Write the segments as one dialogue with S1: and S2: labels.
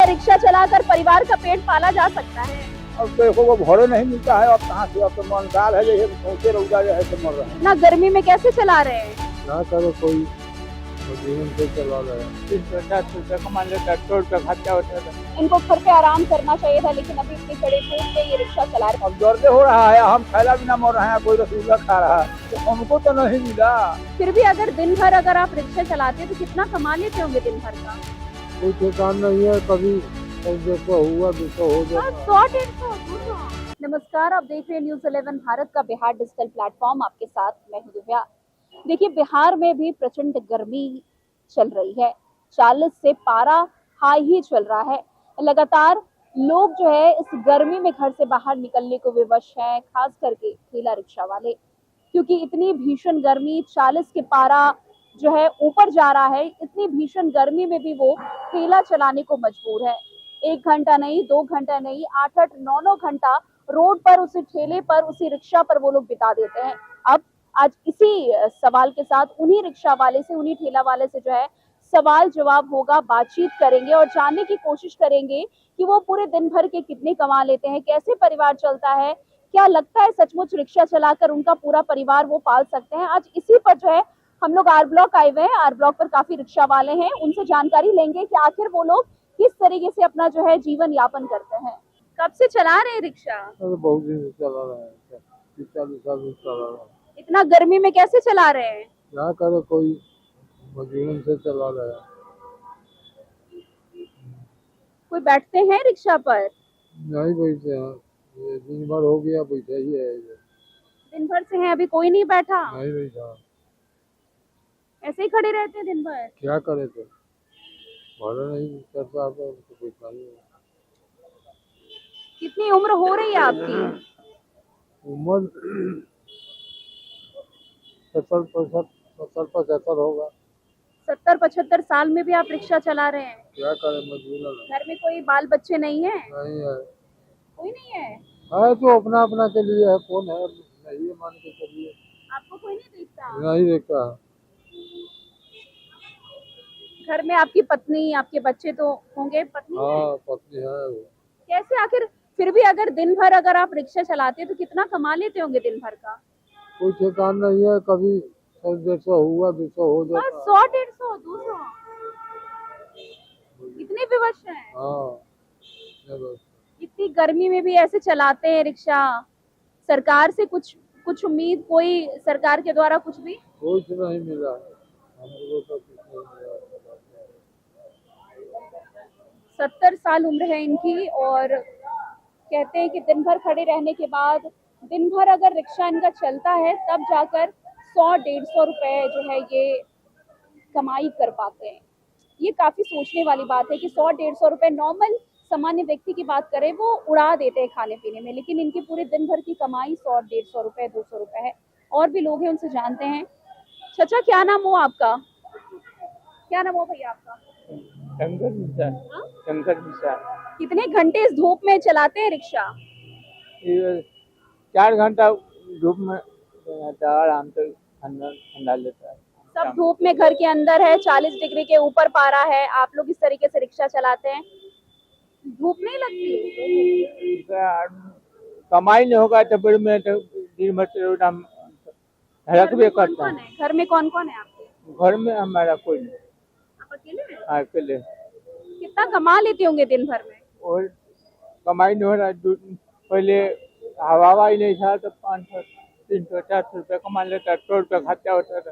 S1: Rickshaw चलाकर परिवार का पेट पाला जा सकता है?
S2: अब देखो वो भाड़े नहीं मिलता है, अब कहाँ से, अब तो मनसाल है, जैसे सोचे रौदा जो है तो मर रहे हैं।
S1: इतना गर्मी में कैसे चला रहे हैं?
S2: ना करो कोई जीवन से चला रहे हैं। 350 रुपये कमा लेता है, 100 रुपये खर्चा होता है।
S1: इनको घर पे आराम करना चाहिए था, लेकिन अभी इतनी कड़ी धूप में ये रिक्शा चला रहे हैं।
S2: अब दर्द हो रहा है, हम थैला बिना मर रहे हैं, कोई रसगुल्ला खा रहा है, तो हमको तो नहीं मिला।
S1: फिर भी अगर दिन भर अगर आप रिक्शा चलाते तो कितना कमा लेते होंगे दिन भर का?
S2: कोई ठिकान नहीं है, कभी जैसा हुआ वैसा हो जाता।
S1: 100-150। नमस्कार, आप देख रहे हैं न्यूज़ 11 भारत का बिहार डिजिटल प्लेटफॉर्म। आपके साथ मैं हूं दिव्या। देखिए, बिहार में भी प्रचंड गर्मी चल रही है। 40 से पारा हाई ही चल रहा है। लगातार लोग जो है इस गर्मी में घर से बाहर निकलने को विवश हैं, खास करके ठेला रिक्शा वाले, क्योंकि इतनी भीषण गर्मी, 40 के पारा जो है ऊपर जा रहा है। इतनी भीषण गर्मी में भी वो ठेला चलाने को मजबूर है। 1 घंटा नहीं, 2 घंटा नहीं, 8-8, 9-9 घंटा रोड पर, उसी ठेले पर, उसी रिक्शा पर वो लोग बिता देते हैं। अब आज इसी सवाल के साथ उन्हीं रिक्शा वाले से, उन्हीं ठेला वाले से जो है सवाल जवाब होगा, बातचीत करेंगे और जानने की कोशिश करेंगे कि वो पूरे दिन भर के कितने कमा लेते हैं, कैसे परिवार चलता है, क्या लगता है सचमुच रिक्शा चलाकर उनका पूरा परिवार वो पाल सकते हैं। आज इसी पर जो है हम लोग आर ब्लॉक आए हुए हैं। आर ब्लॉक पर काफी रिक्शा वाले हैं, उनसे जानकारी लेंगे कि आखिर वो लोग किस तरीके से अपना जो है जीवन यापन करते हैं। कब से चला रहे हैं रिक्शा?
S2: बहुत दिन से चला रहा है, 40 साल से चला रहा है।
S1: इतना गर्मी में कैसे चला रहे हैं?
S2: ना करो कोई जीवन से चला रहा है।
S1: कोई बैठते हैं रिक्शा पर?
S2: नहीं बैठते हैं, ये दिन भर हो गया बैठे ही है।
S1: दिन भर से हैं, अभी कोई नहीं बैठा?
S2: नहीं बैठा,
S1: ऐसे ही खड़े रहते हैं दिन भर?
S2: क्या करे थे, भाड़ा नहीं करता तो बैठा ही है।
S1: कितनी उम्र हो रही है आपकी?
S2: उम्र 70-75 होगा।
S1: 70-75 साल में भी आप रिक्शा चला रहे हैं?
S2: क्या करें, मजबूर है।
S1: घर में कोई बाल बच्चे नहीं है?
S2: नहीं है,
S1: कोई नहीं है?
S2: है तो अपना अपना के लिए है, कौन है नहीं है, मान के चलिए।
S1: आपको कोई नहीं देखता?
S2: नहीं देखता है।
S1: घर में आपकी पत्नी, आपके बच्चे तो होंगे? पत्नी है?
S2: हाँ, पत्नी है वो।
S1: कैसे आखिर फिर भी अगर दिन भर अगर आप रिक्शा चलाते तो कितना कमा लेते होंगे दिन भर का?
S2: कोई ठिकान नहीं है, कभी 100-150 हुआ 200 हो
S1: बस
S2: जाता है।
S1: 100-150-200 इतने विवश हैं?
S2: हाँ,
S1: इतनी गर्मी में भी ऐसे चलाते हैं रिक्शा। सरकार से कुछ उम्मीद, कोई सरकार के द्वारा कुछ भी?
S2: कुछ नहीं मिला हम लोगों को, कुछ नहीं मिला।
S1: 70 साल उम्र है इनकी और कहते हैं कि दिन भर खड़े रहने के बाद, दिन भर अगर रिक्शा इनका चलता है तब जाकर 100-150 रुपए जो है ये कमाई कर पाते हैं। ये काफी सोचने वाली बात है कि 100-150 रुपए नॉर्मल सामान्य व्यक्ति की बात करें वो उड़ा देते हैं खाने पीने में, लेकिन इनकी पूरे दिन भर की कमाई 100-150 रुपए, 200 रुपए है। और भी लोग हैं, उनसे जानते हैं। चाचा, क्या नाम हो आपका? क्या नाम हो भैया आपका?
S2: शंकर मिश्रा। शंकर मिश्रा।
S1: कितने घंटे इस धूप में चलाते हैं रिक्शा?
S2: 4 घंटा धूप में आराम से ठंडा लेता है।
S1: सब धूप में घर के अंदर है, 40 डिग्री के ऊपर पारा है, आप लोग इस तरीके से रिक्शा चलाते हैं, धूप नहीं लगती?
S2: कमाई नहीं होगा तो फिर मैं तो दिन भर करता हूँ।
S1: घर में कौन कौन है आपके?
S2: घर में हमारा कोई नहीं।
S1: आप अकेले हैं?
S2: हाँ, अकेले।
S1: कितना कमा लेते होंगे दिन भर में?
S2: और कमाई नहीं हो रहा, पहले हवा ही नहीं था तो 500, 300, 400 रुपये कमा लेता, 100 रुपये खर्चा होता था,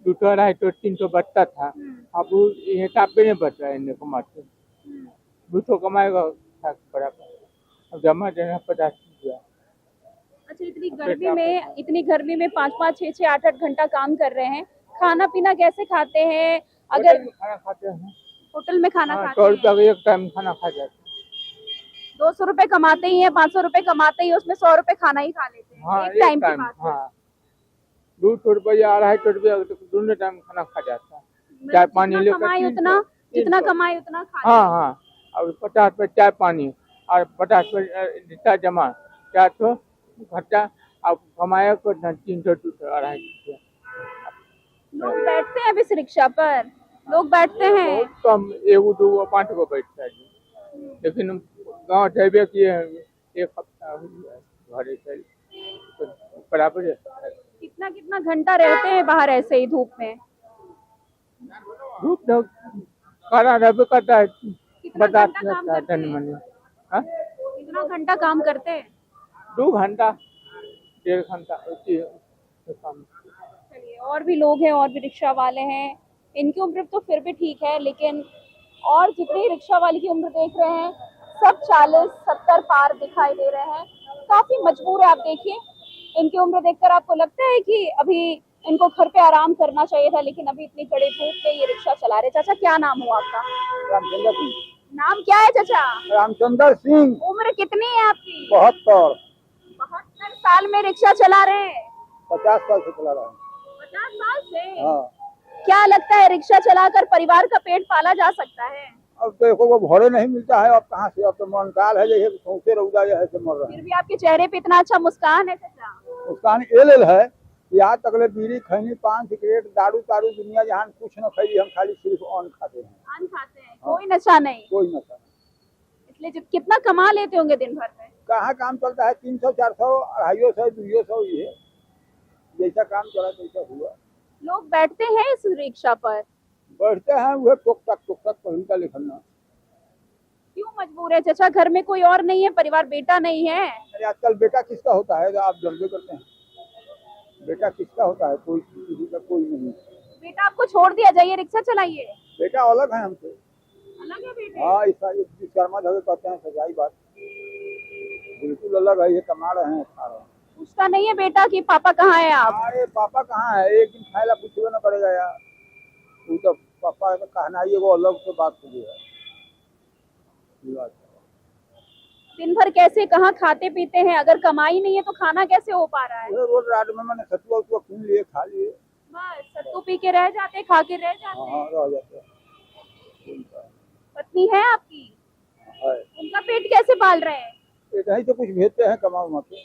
S2: 200, 250, 300 बचता था। अब ये हिसाब पे नहीं बच रहा है, इन्हें कमाते 200 कमाएगा बराबर, अब जमा देना 50 रुपया।
S1: अच्छा, इतनी गर्मी में 5-5, 6-6, 8-8 घंटा काम कर रहे हैं, खाना पीना कैसे खाते हैं? अगर
S2: खाना खाते हैं,
S1: होटल में खाना खाते
S2: 100
S1: हैं,
S2: रुपया का एक टाइम खाना खा जाते हैं।
S1: 200 रुपए कमाते ही हैं, 500 रुपए कमाते ही, उसमें 100 रुपए खाना ही खा लेते हैं।
S2: हाँ,
S1: एक टाइम की बात है।
S2: हाँ, 200 रुपया, 250 रुपया दोनों टाइम खाना खा जाता है। चाय पानी
S1: जितना कमाई उतना खा
S2: हाँ हाँ, और 50 रुपये चाय पानी और 50 रुपये जमा, 400 खर्चा, अब कमाया को 300, 200, 250।
S1: लोग बैठते हैं अभी इस रिक्शा पर? लोग बैठते हैं?
S2: बहुत कम, 1-2 5 को बैठता है। लेकिन गाँव ठहबे किए हैं, एक हफ्ता हो गया है, घरे चल तो बराबर है।
S1: कितना कितना घंटा रहते हैं बाहर ऐसे ही धूप में?
S2: धूप तो कड़ा रहबे करता है,
S1: कितना
S2: बर्दाश्त
S1: घंटा काम
S2: नहीं
S1: करते
S2: तन
S1: हैं?
S2: मन। हाँ,
S1: कितना घंटा काम करते हैं?
S2: 2 घंटा 1.5 घंटा होती है काम।
S1: चलिए, और भी लोग हैं और भी रिक्शा वाले हैं, इनकी उम्र तो फिर भी ठीक है, लेकिन और जितनी रिक्शा वाले की उम्र देख रहे हैं सब 40-70 पार दिखाई दे रहे हैं, काफी मजबूर है। आप देखिए इनकी उम्र देखकर आपको लगता है कि अभी इनको घर पे आराम करना चाहिए था, लेकिन अभी इतनी कड़ी धूप में ये रिक्शा चला रहे। चाचा क्या नाम हुआ आपका?
S3: रामचंद्र सिंह।
S1: नाम क्या है चाचा?
S3: रामचंद्र सिंह।
S1: उम्र कितनी है आपकी?
S3: 72।
S1: 72 साल में रिक्शा चला रहे हैं?
S3: 50 साल से चला रहा हूँ।
S1: 50 साल से?
S3: हाँ।
S1: क्या लगता है रिक्शा चलाकर परिवार का पेट पाला जा सकता है?
S3: अब तो देखो वो घोड़े नहीं मिलता है, अब कहाँ से, अब तो मनकाल है, जैसे सौंसे रौदा जैसे मर रहे
S1: फिर
S3: हैं।
S1: भी आपके चेहरे पे इतना अच्छा मुस्कान है चाचा।
S3: मुस्कान एल है, यहाँ तकले बीड़ी खैनी पान सिगरेट दारू तारू दुनिया जहान कुछ न खाई, हम खाली सिर्फ अन्न खाते हैं।
S1: अन्न खाते हैं, कोई नशा नहीं।
S3: कोई नशा नहीं।
S1: इसलिए कितना कमा लेते होंगे दिन भर में?
S3: कहाँ काम चलता है, 300 400 250 200 ये जैसा काम चला तैसा हुआ।
S1: लोग बैठते हैं इस रिक्शा पर?
S3: बैठते हैं वह टुक टक पहन का लिखना।
S1: क्यों मजबूर है चाचा? घर में कोई और नहीं है, परिवार, बेटा नहीं है?
S3: अरे आजकल बेटा किसका होता है, आप जानबे करते हैं, बेटा किसका होता है, कोई किसी का कोई नहीं।
S1: बेटा आपको छोड़ दिया, जाइए रिक्शा चलाइए।
S3: बेटा अलग है हमसे।
S1: अलग है बेटे?
S3: हाँ, इसका विश्वकर्मा धवे कहते हैं, सच्चाई बात बिल्कुल अलग है। ये कमा रहे हैं, खा रहे हैं।
S1: पूछता नहीं है बेटा कि पापा कहाँ है आप?
S3: अरे पापा कहाँ है, एक दिन खाएला पूछबे न करेगा यार। वो तो पापा का कहना ये वो अलग से बात हो गया।
S1: दिन भर कैसे कहाँ खाते पीते हैं? अगर कमाई नहीं है तो खाना कैसे हो पा रहा है?
S3: रोड रात में मैंने सतुआ उतुआ किन लिए, खा लिए।
S1: बस सत्तू पी के रह जाते, खा के रह जाते।
S3: हाँ रह जाते हैं।
S1: पत्नी है आपकी?
S3: है।
S1: उनका पेट कैसे पाल रहे हैं?
S3: नहीं तो कुछ भेजते हैं कमा उमा के।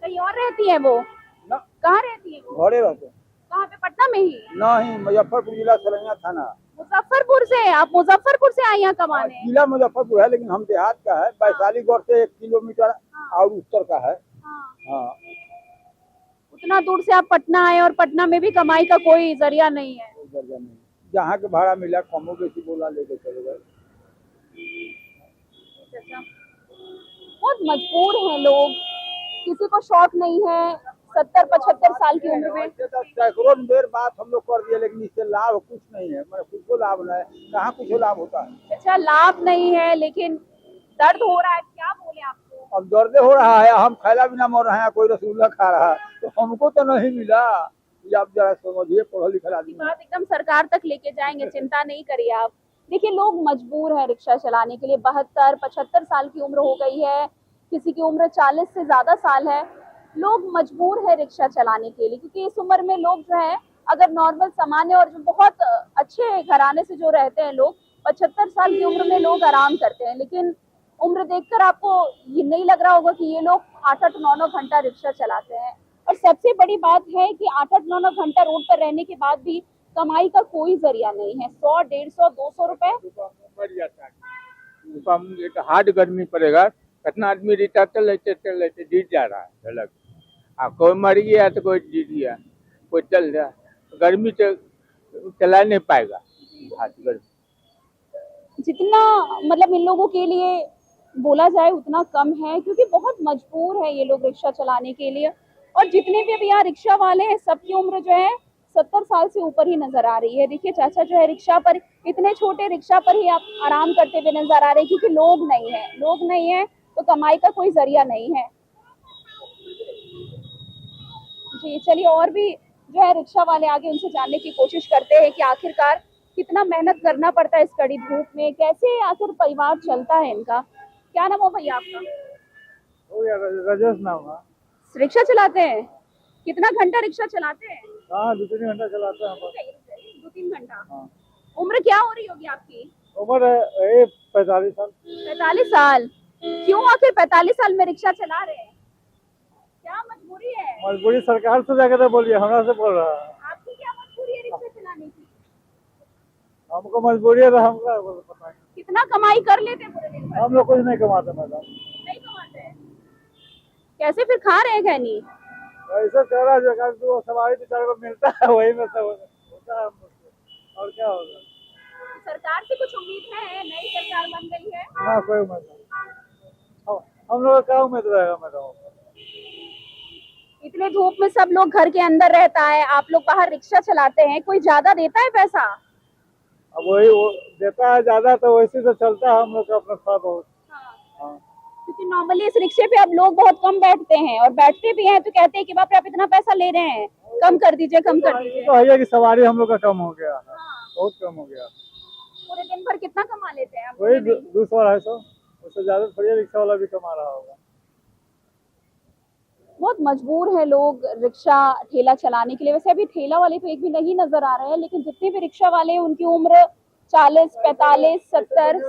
S1: कहीं और रहती है वो?
S3: ना,
S1: कहाँ रहती है वो?
S3: घरे रहते हैं।
S1: कहाँ पे? पटना में ही?
S3: नहीं, मुजफ्फरपुर जिला सलैया थाना।
S1: मुजफ्फरपुर से? आप मुजफ्फरपुर से आई यहाँ कमाने?
S3: जिला मुजफ्फरपुर है, लेकिन हम देहात का है। वैशाली गढ़ से 1 किलोमीटर और उत्तर का है।
S1: हाँ।
S3: हाँ।
S1: उतना दूर से आप पटना आए और पटना में भी कमाई का कोई जरिया नहीं है?
S3: कोई दर्जा नहीं। जहाँ के भाड़ा मिला कमो बेसी बोला लेके चले गए।
S1: बहुत मजबूर हैं लोग, किसी को शौक नहीं है 70-75 साल की उम्र में।
S3: सैकड़ों देर बात हम लोग कर दिए, लेकिन इससे लाभ कुछ नहीं है। मतलब कुछ लाभ नहीं है, कहाँ कुछ लाभ होता है।
S1: अच्छा, लाभ नहीं है, लेकिन दर्द हो रहा है, क्या बोले आपको?
S3: अब दर्द हो रहा है, हम खैला बिना मर रहे हैं, कोई रसगुल्ला खा रहा है, तो हमको तो नहीं मिला। ये आप जरा समझिए, पढ़ा लिखा आदमी।
S1: बात एकदम सरकार तक लेके जाएंगे, चिंता नहीं करिए आप। देखिए लोग मजबूर है रिक्शा चलाने के लिए। 72-75 साल की उम्र हो गई है, किसी की उम्र 40 से ज्यादा साल है। लोग मजबूर है रिक्शा चलाने के लिए, क्योंकि इस उम्र में लोग जो है, अगर नॉर्मल सामान्य और जो बहुत अच्छे घराने से जो रहते हैं लोग, 75 साल की उम्र में लोग आराम करते हैं। लेकिन उम्र देखकर आपको ये नहीं लग रहा होगा कि ये लोग 8-8, 9-9 घंटा रिक्शा चलाते हैं। और सबसे बड़ी बात है कि 8-8, 9-9 घंटा रोड पर रहने के बाद भी कमाई का कोई जरिया नहीं है। 100, 150, 200 रुपए
S2: बढ़ जाता है। हार्ड गर्मी पड़ेगा, कितना आदमी रिटा चल लेते जीत जा रहा है अलग। कोई मर गया तो कोई जीत गया, कोई चल रहा। गर्मी से चला नहीं पाएगा। हाथ गर्मी
S1: जितना मतलब इन लोगों के लिए बोला जाए उतना कम है, क्योंकि बहुत मजबूर है ये लोग रिक्शा चलाने के लिए। और जितने भी अभी यहाँ रिक्शा वाले हैं, सबकी उम्र जो है 70 साल से ऊपर ही नजर आ रही है। देखिए चाचा जो है रिक्शा पर, इतने छोटे रिक्शा पर ही आप आराम करते हुए नजर आ रहे हैं, क्योंकि लोग नहीं है तो कमाई का कोई जरिया नहीं है। जी चलिए, और भी जो है रिक्शा वाले आगे, उनसे जानने की कोशिश करते हैं कि आखिरकार कितना मेहनत करना पड़ता है इस कड़ी धूप में, कैसे आखिर परिवार चलता है इनका। क्या नाम हो भैया आपका?
S3: राजेश नाम है।
S1: रिक्शा चलाते हैं? कितना घंटा रिक्शा चलाते हैं?
S3: हाँ, 2-3 घंटा चलाते हैं।
S1: 2-3 घंटा।
S3: हाँ।
S1: उम्र क्या हो रही होगी आपकी?
S3: उम्र है 45 साल।
S1: 45 साल? क्यों आखिर 45 साल में रिक्शा चला रहे हैं? क्या मजबूरी है?
S3: मजबूरी सरकार से जाकर तो बोलिए, हमरा से बोल रहा है।
S1: आपकी क्या मजबूरी है रिक्शा चलाने की?
S3: हमको मजबूरी है तो हमको पता है।
S1: कितना कमाई कर लेते हैं पूरे दिन भर करते
S4: हम लोग कुछ नहीं कमाते मैडम,
S1: नहीं कमाते हैं, कैसे फिर खा रहे हैं खैनी?
S4: ऐसा कह रहा है जो सवारी बेचारे को मिलता है वही में सब होता है हम लोग को। और क्या होगा।
S1: सरकार से कुछ उम्मीद है? नई सरकार बन गई है,
S4: ना कोई उम्मीद नहीं, हम लोग का क्या उम्मीद रहेगा मैडम।
S1: इतने धूप में सब लोग घर के अंदर रहता है, आप लोग बाहर रिक्शा चलाते हैं, कोई ज्यादा देता है पैसा?
S4: अब वही वो देता है ज्यादा तो वैसे तो चलता है हम लोग का अपना थोड़ा बहुत। हाँ।
S1: क्योंकि नॉर्मली इस रिक्शे पे अब लोग बहुत कम बैठते हैं, और बैठते भी हैं तो कहते हैं कि बाप रे आप इतना पैसा ले रहे हैं, कम कर दीजिए, कम कर
S4: ये
S1: दीजिए।
S4: तो है कि सवारी हम लोग का कम हो गया है, बहुत कम हो गया।
S1: पूरे दिन भर कितना कमा लेते हैं आप?
S4: वही 200-250, उससे ज्यादा थोड़ी रिक्शा वाला भी कमा रहा होगा।
S1: बहुत मजबूर है लोग रिक्शा ठेला चलाने के लिए। वैसे अभी ठेला वाले तो एक भी नहीं नजर आ रहे हैं, लेकिन जितने भी रिक्शा वाले हैं उनकी उम्र 40, 45, 70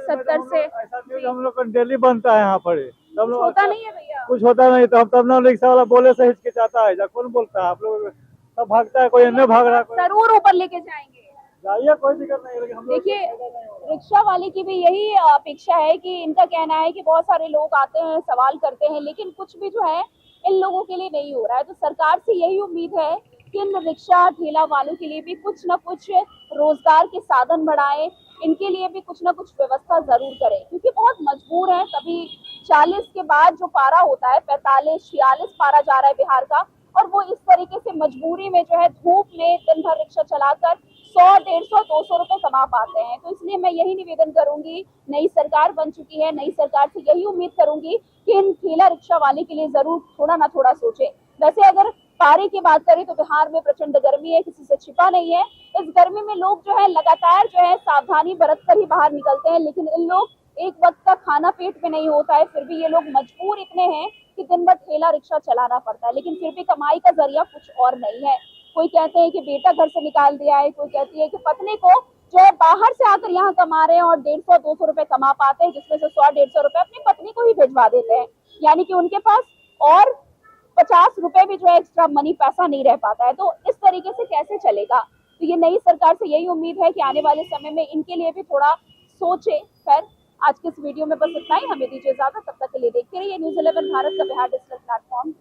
S1: से
S4: ऐसा न्यूज़ हम लोग का डेली बनता है यहाँ पर, सब लोग
S1: होता नहीं है भैया।
S4: कुछ होता नहीं तो हम तब ना रिक्शा वाला बोले से हिचकिचाता है, कौन बोलता है आप लोग, सब भागता है, कोई अन्य भाग रहा है, कोई
S1: जरूर ऊपर लेके जाएंगे।
S4: जाइए कोई दिक्कत नहीं, लेकिन हम लोग
S1: देखिए रिक्शा वाले की भी यही अपेक्षा है कि इनका कहना है कि बहुत सारे लोग आते हैं, सवाल करते हैं, लेकिन कुछ भी जो है इन लोगों के लिए नहीं हो रहा है। तो सरकार से यही उम्मीद है कि इन रिक्शा ठेला वालों के लिए भी कुछ न कुछ रोजगार के साधन बढ़ाए, इनके लिए भी कुछ न कुछ व्यवस्था जरूर करें, क्योंकि बहुत मजबूर है। कभी 40 के बाद जो पारा होता है 45, 46 पारा जा रहा है बिहार का, और वो इस तरीके से मजबूरी में जो है धूप में दिन भर रिक्शा चलाकर 100, 150, 200 रुपए कमा पाते हैं। तो इसलिए मैं यही निवेदन करूंगी, नई सरकार बन चुकी है, नई सरकार से यही उम्मीद करूंगी कि इन ठेला रिक्शा वाले के लिए जरूर थोड़ा ना थोड़ा सोचे। वैसे अगर पारे की बात करें तो बिहार में प्रचंड गर्मी है, किसी से छिपा नहीं है। इस गर्मी में लोग जो है लगातार जो है सावधानी बरत कर ही बाहर निकलते हैं, लेकिन इन लोग एक वक्त का खाना पेट में नहीं होता है, फिर भी ये लोग मजबूर इतने हैं कि दिन भर ठेला रिक्शा चलाना पड़ता है। लेकिन फिर भी कमाई का जरिया कुछ और नहीं है। कोई कहते हैं कि बेटा घर से निकाल दिया है, कोई कहती है कि पत्नी को जो है बाहर से आकर यहाँ कमा रहे हैं और 150, 200 रुपए कमा पाते हैं, जिसमें से 100, 150 रुपए अपनी पत्नी को ही भिजवा देते हैं, यानी कि उनके पास और 50 रुपए भी जो है एक्स्ट्रा मनी पैसा नहीं रह पाता है। तो इस तरीके से कैसे चलेगा? तो ये नई सरकार से यही उम्मीद है कि आने वाले समय में इनके लिए भी थोड़ा सोचे। खैर आज के इस वीडियो में बस इतना ही, हमें दीजिए इजाजत, तब तक के लिए देखते रहिए न्यूज़ 11 भारत का बिहार डिजिटल प्लेटफॉर्म।